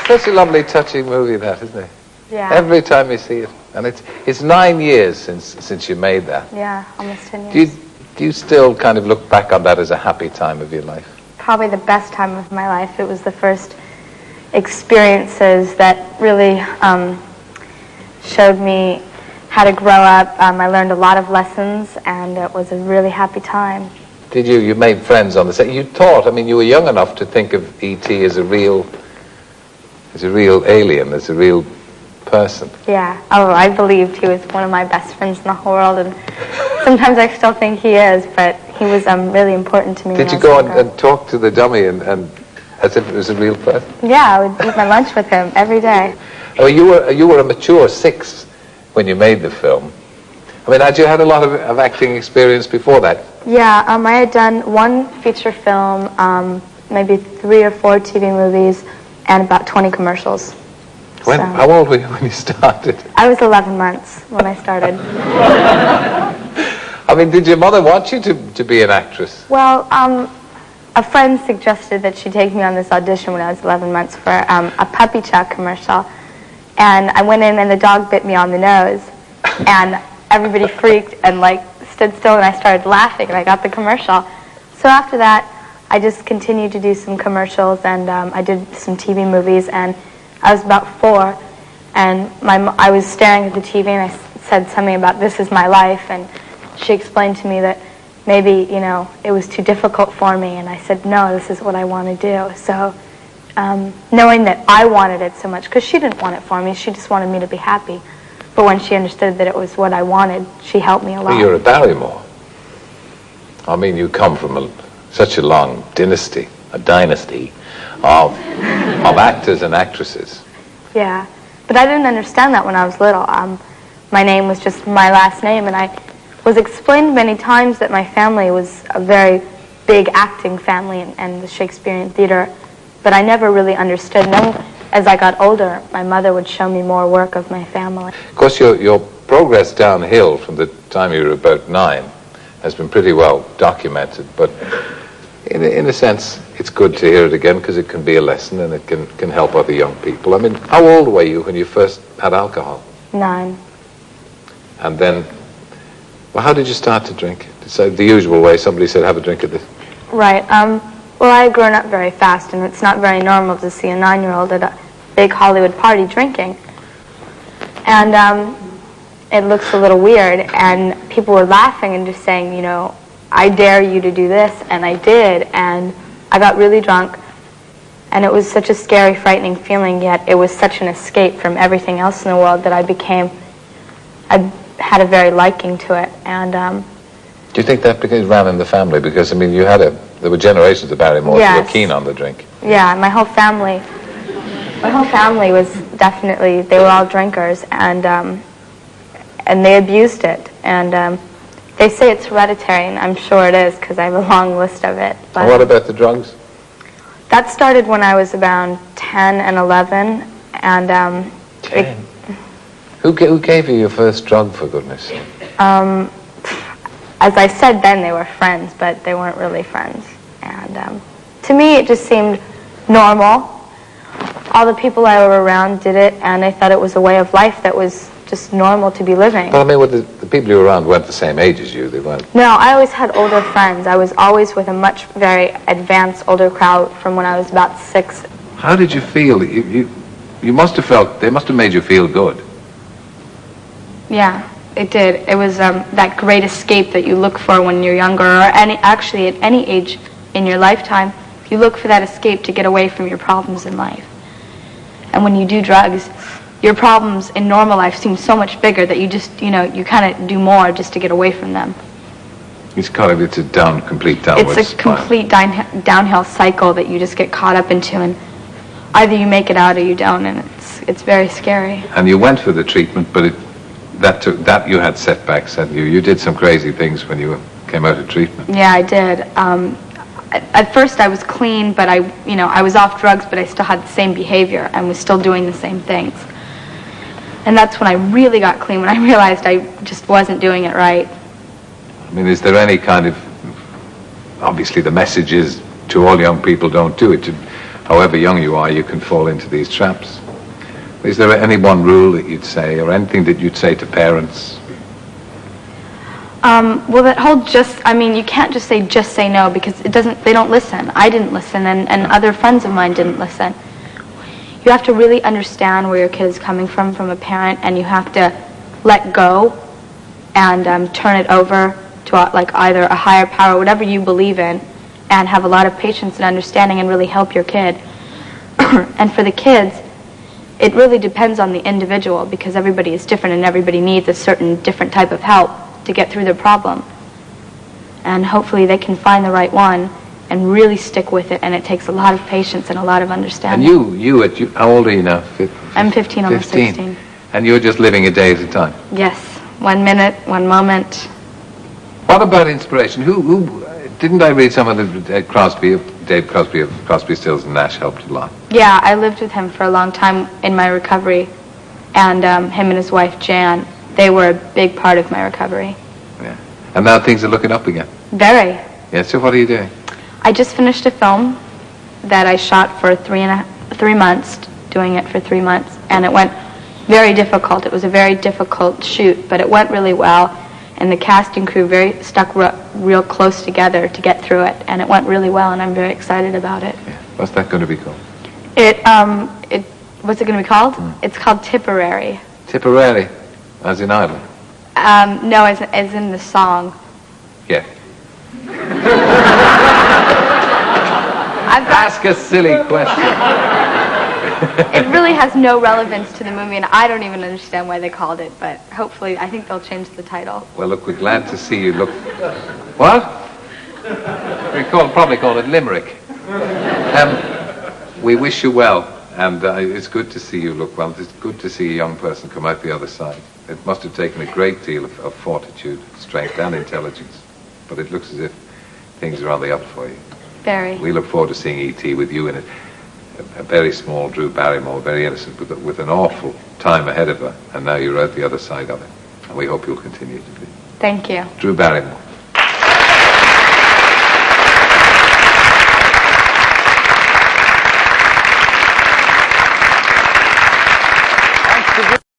Such a lovely, touching movie, that, isn't it? Yeah. Every time you see it. And it's 9 years since you made that. Yeah, almost 10 years. Do you still kind of look back on that as a happy time of your life? Probably the best time of my life. It was the first experiences that really showed me how to grow up. I learned a lot of lessons, and it was a really happy time. Did you? You made friends on the set. You taught. I mean, you were young enough to think of E.T. as a real alien, as a real person. Yeah. Oh, I believed he was one of my best friends in the whole world, and sometimes I still think he is, but he was really important to me. Did you go and talk to the dummy and as if it was a real person? Yeah, I would eat my lunch with him every day. Oh, you were a mature 6 when you made the film. I mean, had you had a lot of acting experience before that? Yeah, I had done 1 feature film, maybe 3 or 4 TV movies, and about 20 commercials. How old were you when you started? I was 11 months when I started. I mean, did your mother want you to be an actress? Well, a friend suggested that she take me on this audition when I was 11 months for a Puppy Chow commercial. And I went in and the dog bit me on the nose. And everybody freaked and stood still, and I started laughing, and I got the commercial. So after that, I just continued to do some commercials, and I did some TV movies, and I was about 4, and I was staring at the TV, and I said something about "this is my life," and she explained to me that maybe, it was too difficult for me, and I said, no, this is what I want to do. So knowing that I wanted it so much, because she didn't want it for me, she just wanted me to be happy. But when she understood that it was what I wanted, she helped me a lot. Well, you're a barrymore. I mean, you come from such a long dynasty of actors and actresses. Yeah, but I didn't understand that when I was little. My name was just my last name, and I was explained many times that my family was a very big acting family and the Shakespearean theater, but I never really understood. And then as I got older, my mother would show me more work of my family. Of course, your progress downhill from the time you were about 9 has been pretty well documented, but in a sense, it's good to hear it again because it can be a lesson and it can help other young people. I mean, how old were you when you first had alcohol? 9. And then, well, how did you start to drink? So the usual way, somebody said, have a drink of this. Right. Well, I had grown up very fast, and it's not very normal to see a 9-year-old at a big Hollywood party drinking. And it looks a little weird, and people were laughing and just saying, I dare you to do this, and I did, and I got really drunk, and it was such a scary, frightening feeling, yet it was such an escape from everything else in the world that I had a very liking to it. And do you think that ran in the family? Because, I mean, there were generations of Barrymores who were keen on the drink. Yeah, my whole family was definitely, they were all drinkers, and they abused it. And they say it's hereditary, and I'm sure it is, because I have a long list of it. But and what about the drugs? That started when I was around 10 and 11, and 10? Who gave you your first drug, for goodness sake? As I said then, they were friends, but they weren't really friends. And to me, it just seemed normal. All the people I were around did it, and I thought it was a way of life that was just normal to be living. Well, I mean, the people you were around weren't the same age as you. They weren't. No, I always had older friends. I was always with a very advanced, older crowd from when I was about 6. How did you feel? You must have felt, they must have made you feel good. Yeah, it did. It was that great escape that you look for when you're younger, or actually at any age in your lifetime. You look for that escape to get away from your problems in life. And when you do drugs, your problems in normal life seem so much bigger that you just, you kind of do more just to get away from them. It's a complete downward It's a complete downhill cycle that you just get caught up into, and either you make it out or you don't, and it's very scary. And you went for the treatment, but that you had setbacks, hadn't you? You did some crazy things when you came out of treatment. Yeah, I did. At first I was clean, but I was off drugs, but I still had the same behavior and was still doing the same things. And that's when I really got clean, when I realized I just wasn't doing it right. I mean, is there any kind of, obviously the message is to all young people, don't do it. however young you are, you can fall into these traps. Is there any one rule that you'd say, or anything that you'd say to parents? Well, that whole you can't just say no, because they don't listen. I didn't listen, and other friends of mine didn't listen. You have to really understand where your kid is coming from a parent, and you have to let go and turn it over to either a higher power, whatever you believe in, and have a lot of patience and understanding and really help your kid. And for the kids, it really depends on the individual, because everybody is different and everybody needs a certain different type of help to get through their problem. And hopefully they can find the right one and really stick with it, and it takes a lot of patience and a lot of understanding. And how old are you now? I'm 15, almost 16. And you're just living a day at a time? Yes, 1 minute, 1 moment. What about inspiration? Who didn't I read some of the Dave Crosby of Crosby, Stills and Nash helped a lot? Yeah, I lived with him for a long time in my recovery, and him and his wife Jan, they were a big part of my recovery. Yeah. And now things are looking up again? Very. Yeah, so what are you doing? I just finished a film that I shot for 3 months, doing it for 3 months, and it went very difficult. It was a very difficult shoot, but it went really well, and the cast and crew stuck real close together to get through it, and it went really well, and I'm very excited about it. Yeah. What's that going to be called? What's it going to be called? It's called Tipperary. Tipperary, as in Ireland? No, as in the song. Yeah. Ask a silly question. It really has no relevance to the movie, and I don't even understand why they called it, but hopefully, I think they'll change the title. Well, look, we're glad to see you. Look, what? We probably call it Limerick. We wish you well, and it's good to see you look well. It's good to see a young person come out the other side. It must have taken a great deal of fortitude, strength, and intelligence, but it looks as if things are on the up for you. Very. We look forward to seeing E.T. with you in it. A very small Drew Barrymore, very innocent, with an awful time ahead of her, and now you're out the other side of it. And we hope you'll continue to be. Thank you. Drew Barrymore.